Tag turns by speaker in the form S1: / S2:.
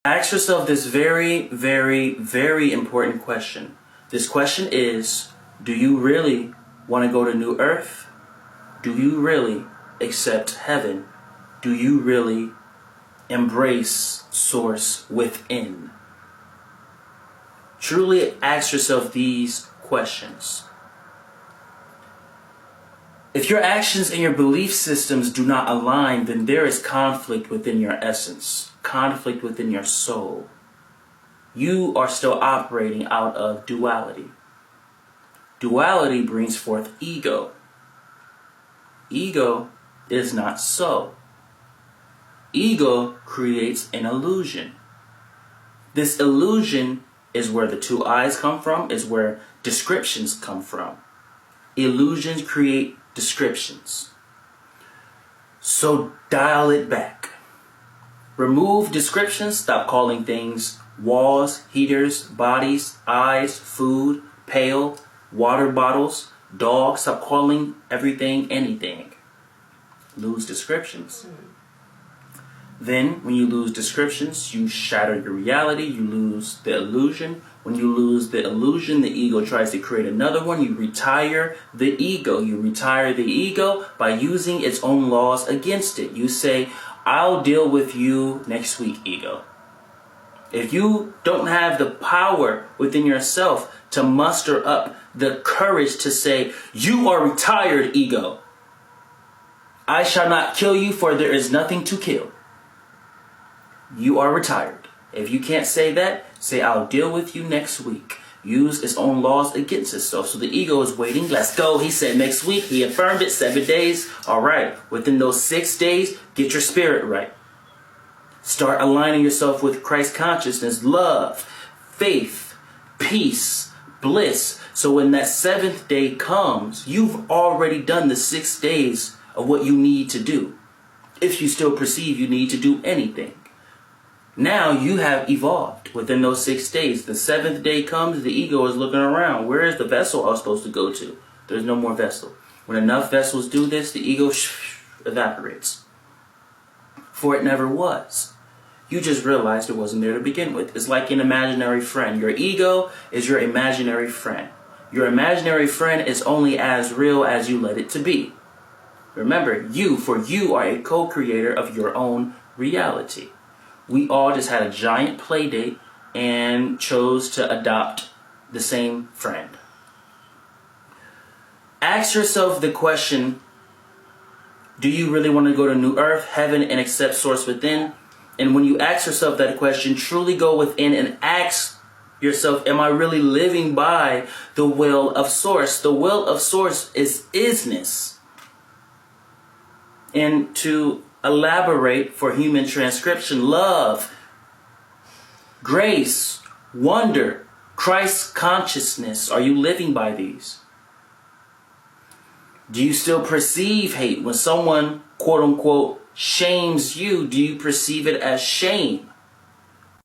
S1: Ask yourself this very, very, very important question. This question is, do you really want to go to New Earth? Do you really accept heaven? Do you really embrace Source within? Truly ask yourself these questions. If your actions and your belief systems do not align, then there is conflict within your essence, conflict within your soul. You are still operating out of duality. Duality brings forth ego. Ego is not so. Ego creates an illusion. This illusion is where the two eyes come from, is where descriptions come from. Illusions create descriptions. So dial it back. Remove descriptions. Stop calling things walls, heaters, bodies, eyes, food, pail, water bottles, dogs. Stop calling everything anything. Lose descriptions. Then, when you lose descriptions, you shatter your reality, you lose the illusion. When you lose the illusion, the ego tries to create another one. You retire the ego. You retire the ego by using its own laws against it. You say, I'll deal with you next week, ego. If you don't have the power within yourself to muster up the courage to say, you are retired, ego. I shall not kill you, for there is nothing to kill. You are retired. If you can't say that, say, I'll deal with you next week. Use its own laws against itself. So the ego is waiting. Let's go. He said next week. He affirmed it. 7 days. All right. Within those 6 days, get your spirit right. Start aligning yourself with Christ consciousness, love, faith, peace, bliss. So when that 7th day comes, you've already done the 6 days of what you need to do. If you still perceive you need to do anything. Now you have evolved within those 6 days. The 7th day comes, the ego is looking around. Where is the vessel I was supposed to go to? There's no more vessel. When enough vessels do this, the ego evaporates. For it never was. You just realized it wasn't there to begin with. It's like an imaginary friend. Your ego is your imaginary friend. Your imaginary friend is only as real as you let it to be. Remember, you are a co-creator of your own reality. We all just had a giant play date and chose to adopt the same friend. Ask yourself the question, do you really want to go to New Earth, heaven, and accept Source within? And when you ask yourself that question, truly go within and ask yourself, am I really living by the will of Source? The will of Source is isness. And to elaborate for human transcription, love, grace, wonder, Christ consciousness. Are you living by these? Do you still perceive hate? When someone, quote unquote, shames you, do you perceive it as shame?